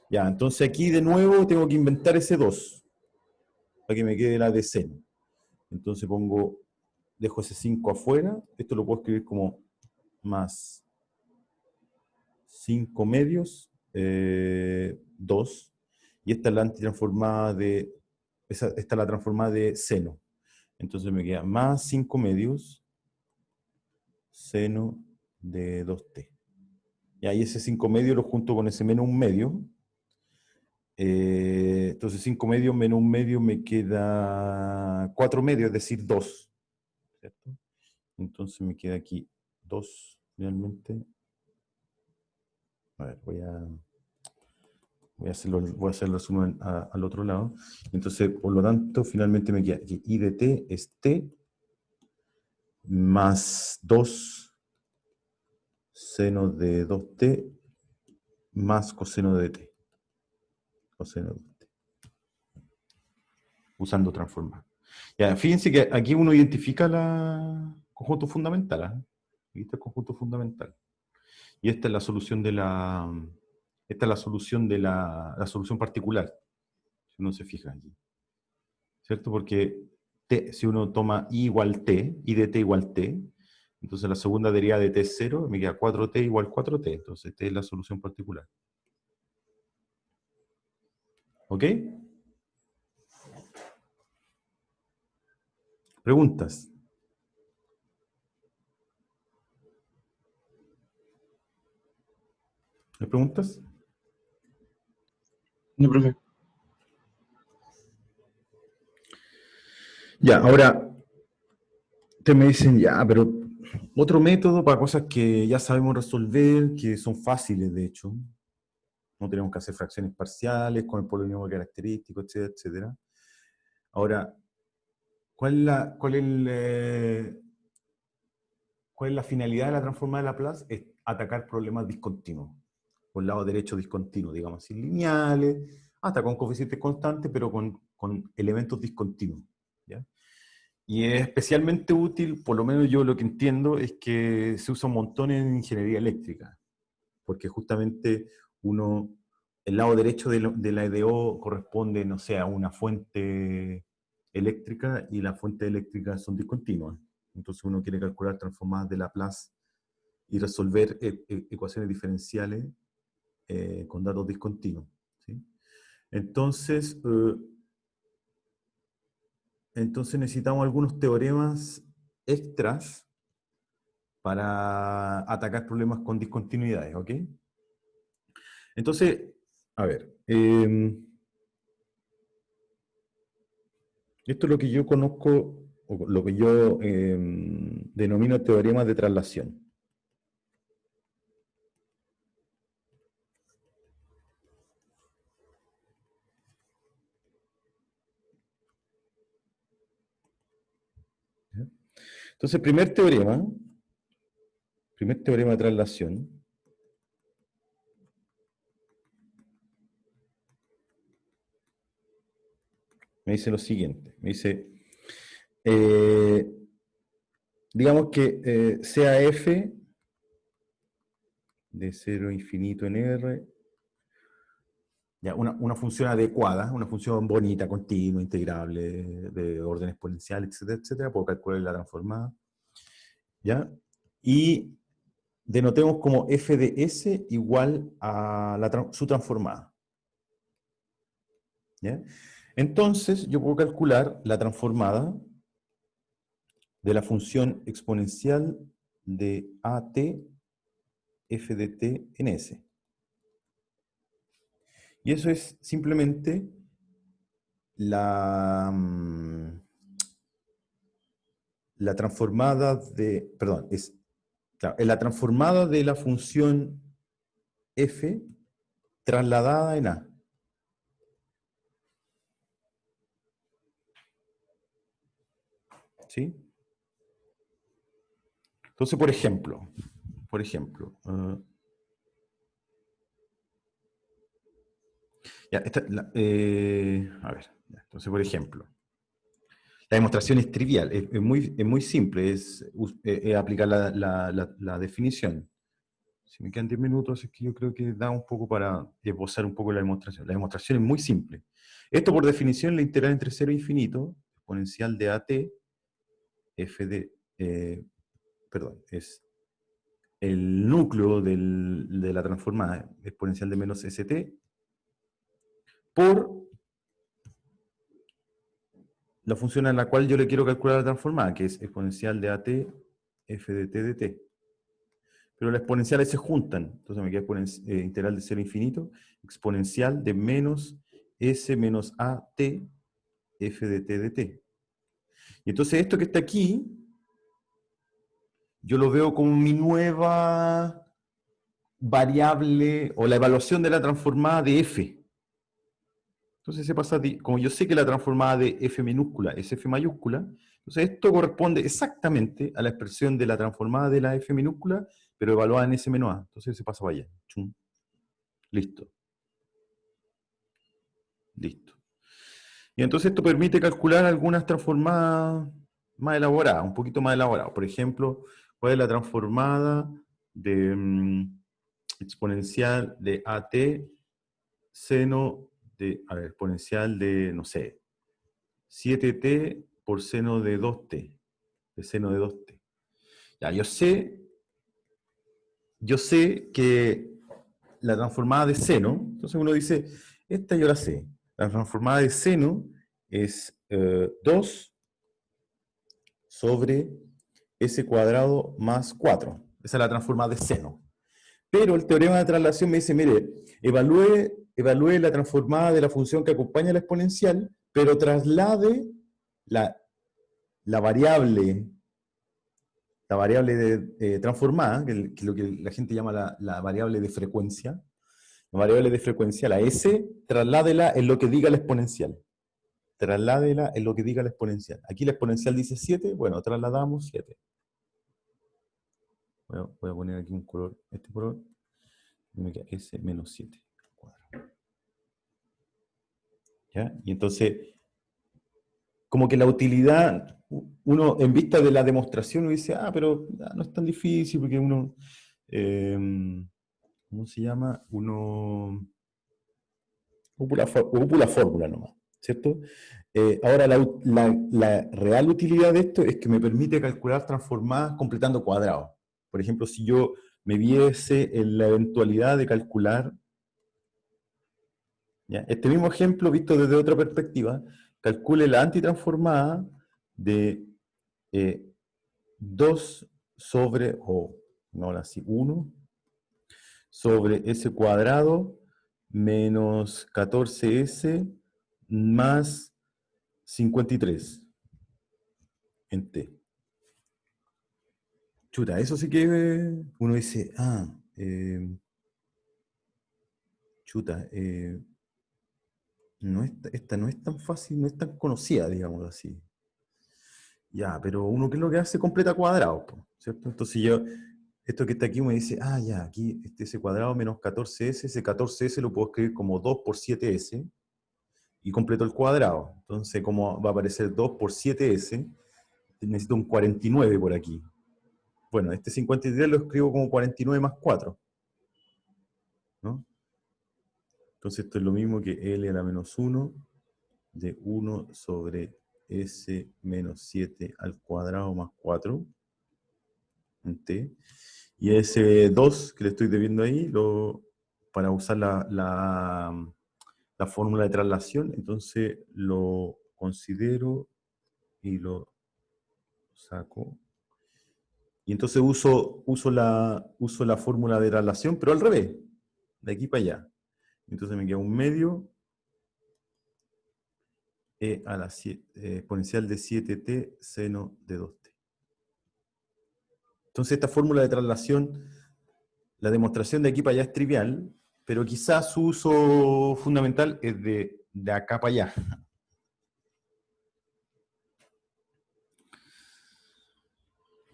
Ya, entonces aquí de nuevo tengo que inventar ese 2, para que me quede la de seno. Entonces dejo ese 5 afuera, esto lo puedo escribir como más 5 medios, 2, y esta es la antitransformada esta es la transformada de seno. Entonces me queda más 5 medios, seno de 2t. Y ahí ese 5 medios lo junto con ese menos 1 medio. Entonces 5 medios menos 1 medio me queda 4 medios, es decir, 2. ¿Cierto? Entonces me queda aquí 2 finalmente. A ver, voy a hacer el resumen al otro lado. Entonces, por lo tanto, finalmente me queda aquí I de t es t más 2 seno de 2t más coseno de t. Coseno de t. Usando transformar. Ya, fíjense que aquí uno identifica el conjunto fundamental. ¿Eh? Aquí está el conjunto fundamental. Y esta es la solución de esta es la solución de la solución particular. Si uno se fija aquí. ¿Cierto? Porque si uno toma I igual T, I de T igual T, entonces la segunda derivada de T es 0, me queda 4T igual 4T. Entonces T es la solución particular. ¿Ok? ¿Preguntas? ¿Hay preguntas? No, profe. Ya, ahora, ustedes me dicen, ya, pero otro método para cosas que ya sabemos resolver, que son fáciles, de hecho. No tenemos que hacer fracciones parciales con el polinomio característico, etcétera, etcétera. Ahora, ¿cuál es la finalidad de la transformada de Laplace? Es atacar problemas discontinuos. Por el lado derecho discontinuo, digamos así, lineales, hasta con coeficientes constantes, pero con elementos discontinuos. ¿Ya? Y es especialmente útil, por lo menos yo lo que entiendo, es que se usa un montón en ingeniería eléctrica, porque justamente el lado derecho de la EDO corresponde, no sé, a una fuente eléctrica, y las fuentes eléctricas son discontinuas. Entonces uno quiere calcular transformadas de Laplace y resolver ecuaciones diferenciales con datos discontinuos. ¿Sí? Entonces, necesitamos algunos teoremas extras para atacar problemas con discontinuidades, ¿ok? Entonces, a ver, esto es lo que yo conozco, o lo que yo denomino teoremas de traslación. Entonces, primer teorema de traslación, me dice lo siguiente, me dice, digamos que sea f de 0 infinito en R, ya, una función adecuada, una función bonita, continua, integrable, de orden exponencial, etcétera, etcétera, puedo calcular la transformada, ¿ya? Y denotemos como f de s igual a su transformada, ¿ya? Entonces, yo puedo calcular la transformada de la función exponencial de at f de t en s. Y eso es simplemente la transformada perdón, es la transformada de la función f trasladada en a. ¿Sí? Entonces, por ejemplo, Ya, a ver, ya, entonces, por ejemplo, la demostración es trivial, es muy simple, es aplicar la definición. Si me quedan 10 minutos, es que yo creo que da un poco para esbozar un poco la demostración. La demostración es muy simple. Esto, por definición, la integral entre 0 e infinito, exponencial de AT, f de, perdón, es el núcleo de la transformada exponencial de menos st, por la función a la cual yo le quiero calcular la transformada, que es exponencial de AT, f de t de t. Pero las exponenciales se juntan, entonces me queda integral de 0 a infinito, exponencial de menos s menos AT, f de t de t. Y entonces esto que está aquí, yo lo veo como mi nueva variable, o la evaluación de la transformada de f. Entonces se pasa, como yo sé que la transformada de f minúscula es f mayúscula, entonces esto corresponde exactamente a la expresión de la transformada de la f minúscula, pero evaluada en s menos a. Entonces se pasa para allá. Chum. Listo. Listo. Y entonces esto permite calcular algunas transformadas más elaboradas, un poquito más elaboradas. Por ejemplo, ¿cuál es la transformada de exponencial de AT seno de, a ver, exponencial de, no sé, 7t por seno de 2t, de seno de 2t. Ya, yo sé que la transformada de seno, entonces uno dice, esta yo la sé, la transformada de seno es 2 sobre s cuadrado más 4. Esa es la transformada de seno. Pero el teorema de traslación me dice, mire, evalúe la transformada de la función que acompaña la exponencial, pero traslade la, la variable transformada, que es lo que la gente llama la variable de frecuencia, la variable de frecuencia, la S, trasládela en lo que diga la exponencial. Trasládela en lo que diga la exponencial. Aquí la exponencial dice 7, bueno, trasladamos 7. Voy a poner aquí un color, este color, y me queda S menos 7. ¿Ya? Y entonces, como que la utilidad, uno en vista de la demostración, uno dice, pero no es tan difícil, porque uno, ¿cómo se llama? Uno ocupa la fórmula nomás, ¿cierto? Ahora, la real utilidad de esto es que me permite calcular transformadas completando cuadrados. Por ejemplo, si yo me viese en la eventualidad de calcular, ¿ya? Este mismo ejemplo, visto desde otra perspectiva, calcule la antitransformada de 2 sobre, o no, ahora sí, 1 sobre s cuadrado menos 14s más 53 en t. Chuta, eso sí que uno dice, chuta, esta no es tan fácil, no es tan conocida, digamos así. Ya, pero uno, ¿qué es lo que hace? Completa cuadrados, ¿cierto? Entonces yo, esto que está aquí me dice, ya, aquí ese cuadrado menos 14s, ese 14s lo puedo escribir como 2 por 7s, y completo el cuadrado. Entonces, como va a aparecer 2 por 7s, necesito un 49 por aquí. Bueno, este 53 lo escribo como 49 más 4, ¿no? Entonces esto es lo mismo que L a la menos 1 de 1 sobre S menos 7 al cuadrado más 4 en T. Y ese 2 que le estoy debiendo ahí, para usar la fórmula de traslación, entonces lo considero y lo saco. Y entonces uso la fórmula de traslación, pero al revés, de aquí para allá. Entonces me queda un medio e a la exponencial de 7t seno de 2t. Entonces esta fórmula de traslación, la demostración de aquí para allá es trivial, pero quizás su uso fundamental es de acá para allá.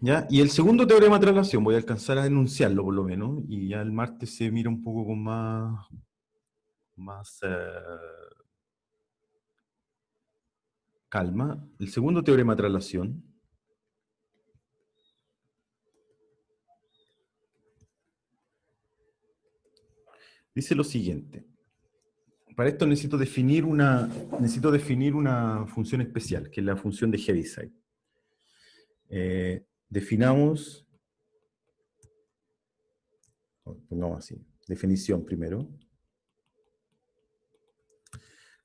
¿Ya? Y el segundo teorema de traslación, voy a alcanzar a enunciarlo por lo menos, y ya el martes se mira un poco con más más calma. El segundo teorema de traslación dice lo siguiente. Para esto necesito definir una función especial, que es la función de Heaviside. Definamos, pongamos así, definición primero.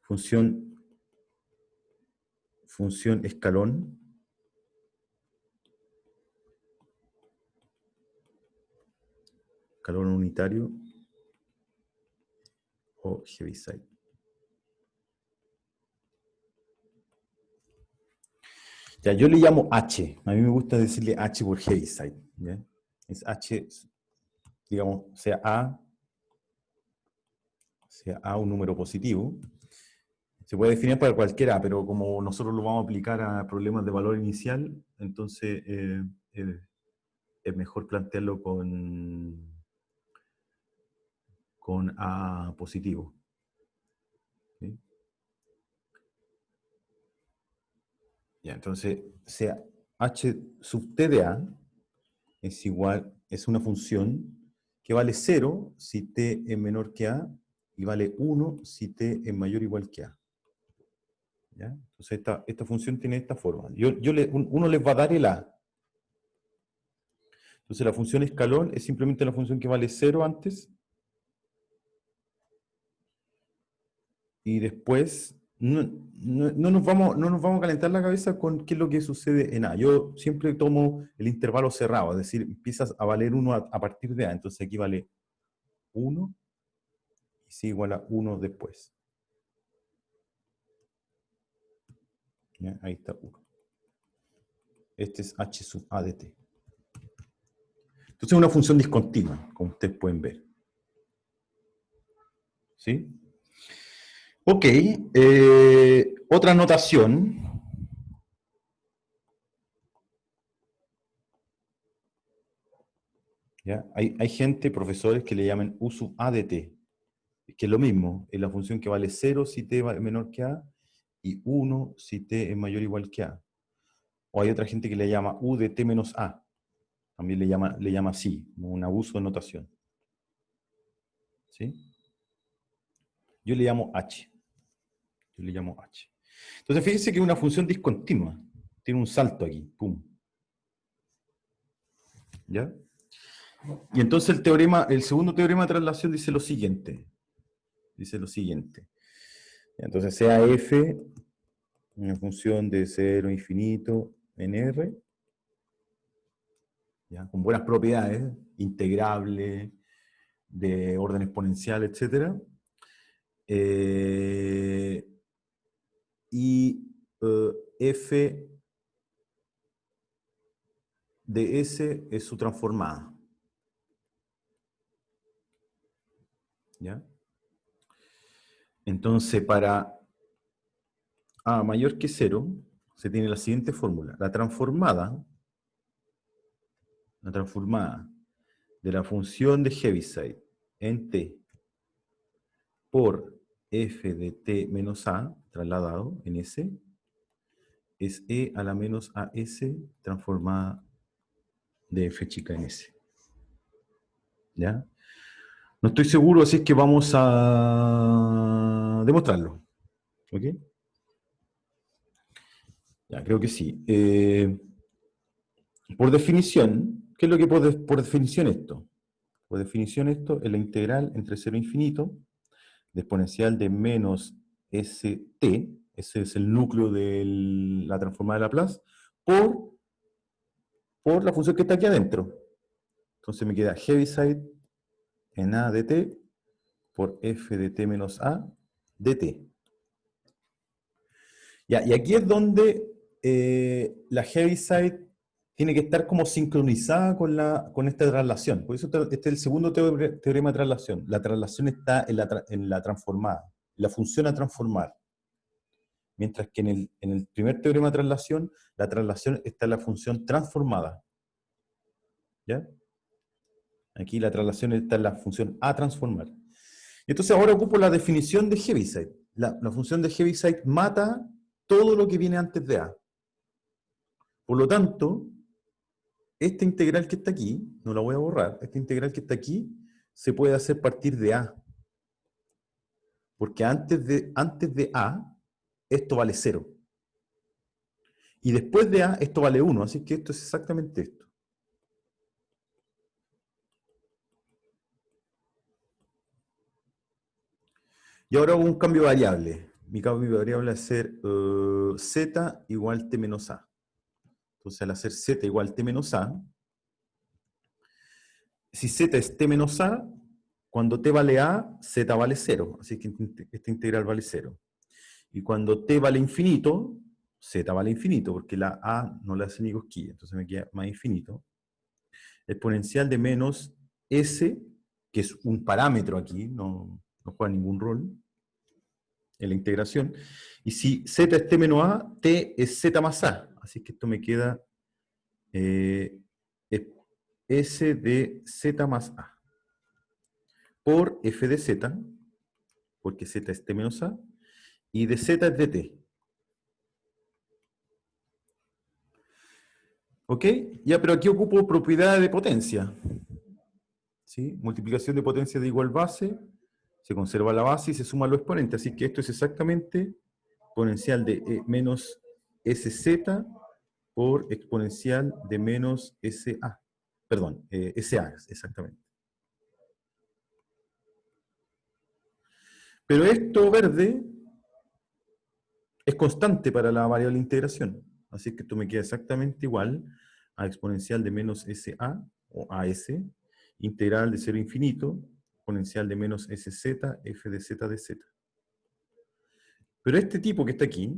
Función escalón. Escalón unitario o Heaviside. Ya, yo le llamo H. A mí me gusta decirle H por Heaviside. ¿Ya? Es H, digamos, sea A un número positivo. Se puede definir para cualquier A, pero como nosotros lo vamos a aplicar a problemas de valor inicial, entonces es mejor plantearlo con A positivo. ¿Sí? Ya, entonces, sea H sub T de A es una función que vale 0 si T es menor que A y vale 1 si T es mayor o igual que A. ¿Ya? Entonces esta función tiene esta forma. Uno les va a dar el A. Entonces la función escalón es simplemente la función que vale 0 antes. Y después no nos vamos a calentar la cabeza con qué es lo que sucede en A. Yo siempre tomo el intervalo cerrado, es decir, empiezas a valer 1 a partir de A. Entonces aquí vale 1 y C igual a 1 después. ¿Ya? Ahí está 1. Este es H sub A de T. Entonces es una función discontinua, como ustedes pueden ver. ¿Sí? Ok, otra notación. ¿Ya? Hay gente, profesores, que le llaman U sub A de T, que es lo mismo, es la función que vale 0 si T es menor que A, y 1 si T es mayor o igual que A. O hay otra gente que le llama U de T menos A, también le llama así, como un abuso de notación. ¿Sí? Yo le llamo H. Entonces fíjense que es una función discontinua, tiene un salto aquí, pum. ¿Ya? Y entonces el segundo teorema de traslación dice lo siguiente. Entonces sea f una función de 0 a infinito en R, ¿ya? Con buenas propiedades, integrable, de orden exponencial, etc. F de S es su transformada. ¿Ya? Entonces, para A mayor que 0, se tiene la siguiente fórmula. La transformada de la función de Heaviside en T por f de T menos A, trasladado en S, es E a la menos AS transformada de f chica en S. ¿Ya? No estoy seguro si es que vamos a demostrarlo. ¿Ok? Ya, creo que sí. Por definición, ¿qué es lo que por definición esto? Por definición esto es la integral entre 0 e infinito de exponencial de menos st, ese es el núcleo de la transformada de Laplace, por la función que está aquí adentro. Entonces me queda Heaviside en A de t por f de t menos a de t. Ya, y aquí es donde la Heaviside tiene que estar como sincronizada con esta traslación. Por eso este es el segundo teorema de traslación. La traslación está en la transformada, la función a transformar. Mientras que en el primer teorema de traslación, la traslación está en la función transformada. ¿Ya? Aquí la traslación está en la función a transformar. Entonces ahora ocupo la definición de Heaviside. La función de Heaviside mata todo lo que viene antes de A. Por lo tanto, esta integral que está aquí, no la voy a borrar, esta integral que está aquí se puede hacer partir de A. Porque antes de A, esto vale 0. Y después de A, esto vale 1. Así que esto es exactamente esto. Y ahora hago un cambio de variable. Mi cambio de variable va a ser z igual t menos a. Entonces, al hacer z igual t menos a, si z es t menos a, cuando t vale a, z vale 0. Así que esta integral vale 0. Y cuando t vale infinito, z vale infinito, porque la a no le hace ni cosquilla. Entonces me queda más infinito. Exponencial de menos s, que es un parámetro aquí, no juega ningún rol en la integración. Y si z es t menos a, t es z más a. Así que esto me queda s de z más a por f de z, porque z es t menos a, y de z es de t. ¿Ok? Ya, pero aquí ocupo propiedad de potencia. ¿Sí? Multiplicación de potencia de igual base, se conserva la base y se suman los exponentes. Así que esto es exactamente exponencial de menos sz por exponencial de menos sa. Perdón, sa, exactamente. Pero esto verde es constante para la variable integración. Así que esto me queda exactamente igual a exponencial de menos sa, o as, integral de 0 a infinito, exponencial de menos sz, f de z de z. Pero este tipo que está aquí,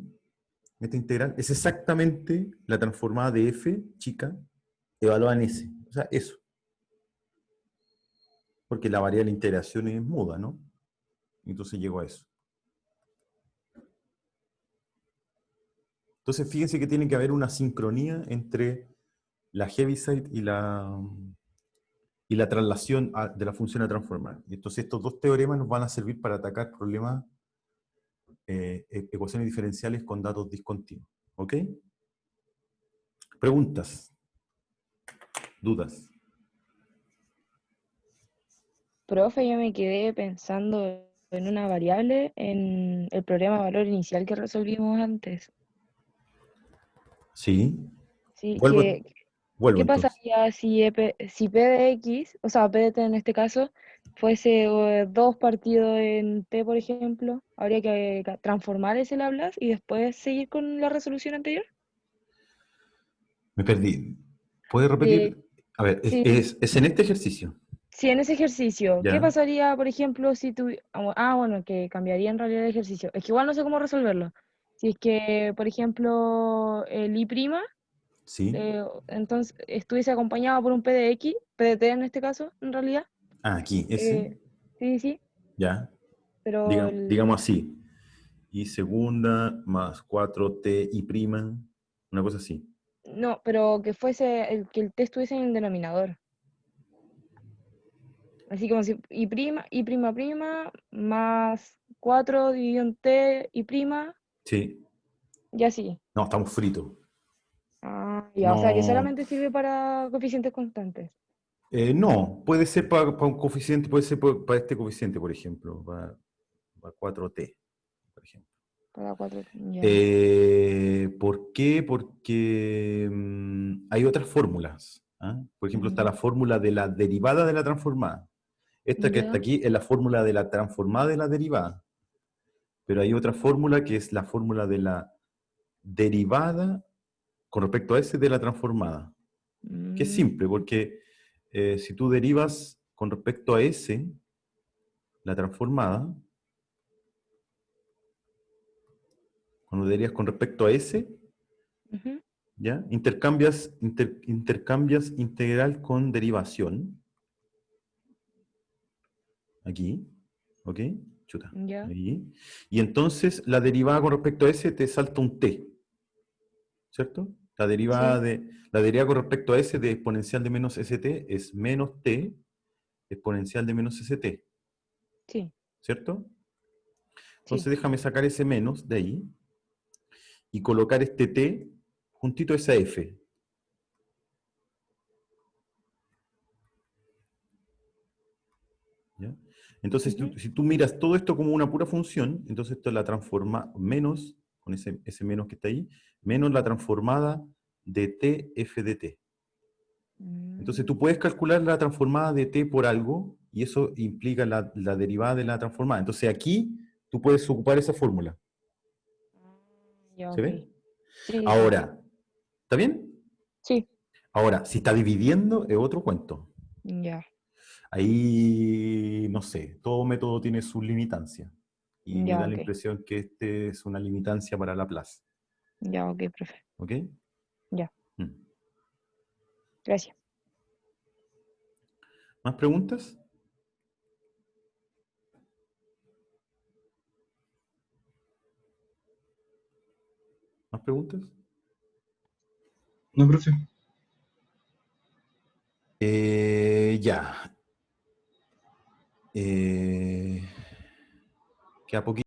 esta integral, es exactamente la transformada de f chica evaluada en s. O sea, eso. Porque la variable de integración es muda, ¿no? Entonces llego a eso. Entonces fíjense que tiene que haber una sincronía entre la Heaviside y la traslación de la función a transformar. Y entonces estos dos teoremas nos van a servir para atacar problemas, ecuaciones diferenciales con datos discontinuos. ¿Ok? ¿Preguntas? ¿Dudas? Profe, yo me quedé pensando en una variable en el problema de valor inicial que resolvimos antes. Sí. Sí, Vuelvo ¿qué entonces. pasaría si P de X, o sea, P de T en este caso, fuese 2 partido en T, por ejemplo? ¿Habría que transformar ese Laplace y después seguir con la resolución anterior? Me perdí. ¿Puedes De, repetir? A ver, sí, es en este ejercicio. sí, en ese ejercicio, ¿qué ¿Ya? pasaría, por ejemplo, si tú... bueno, que cambiaría en realidad el ejercicio. Es que igual no sé cómo resolverlo. Si es que, por ejemplo, el I', Sí. entonces estuviese acompañado por un P de X, P de T en este caso, en realidad. Ah, aquí, ese. Eh, sí, sí, Ya. pero Digamos así. Y segunda más 4t y prima. Una cosa así. no, pero que fuese que el T estuviese en el denominador. Así como si y prima más 4 dividido en T y prima, Sí. y así. No, estamos fritos. Ah, ya, o sea que No. solamente sirve para coeficientes constantes. No, puede ser para un coeficiente, puede ser para este coeficiente, por ejemplo, para 4t, por ejemplo. Para 4, ya. ¿Por qué? Porque hay otras fórmulas. ¿Ah? Por ejemplo, está la fórmula de la derivada de la transformada. Esta que está Ya. aquí es la fórmula de la transformada de la derivada. Pero hay otra fórmula que es la fórmula de la derivada con respecto a ese de la transformada. Que es Mm, simple, porque si tú derivas con respecto a ese, la transformada, cuando derivas con respecto a ese, ujú, ¿ya? Intercambias integral con derivación, aquí, ¿ok? Chuta, ya. ahí. Y entonces la derivada con respecto a ese te salta un t, ¿cierto? Sí, La derivada con respecto a ese de exponencial de menos st es menos t exponencial de menos st, sí. ¿cierto? Entonces Sí. déjame sacar ese menos de ahí y colocar este t juntito a esa f. ¿Ya? Entonces, Ujú. si tú miras todo esto como una pura función, entonces esto la transforma menos, con ese menos que está ahí, menos la transformada de t f de t. Entonces tú Mm. puedes calcular la transformada de t por algo y eso implica la derivada de la transformada. Entonces aquí tú puedes ocupar esa fórmula. Ya, ¿Se ok. ve? Sí, sí. Ahora, ¿está bien? Sí, Ahora, si está dividiendo es otro cuento. ya, Ahí, no sé, todo método tiene su limitancia. Y me ya, da la ok. impresión que este es una limitancia para Laplace. Ya, ok, profe. ¿Ok? Ya, Mm. gracias. ¿Más preguntas? ¿Más preguntas? No, profe. Ya. Queda poquito.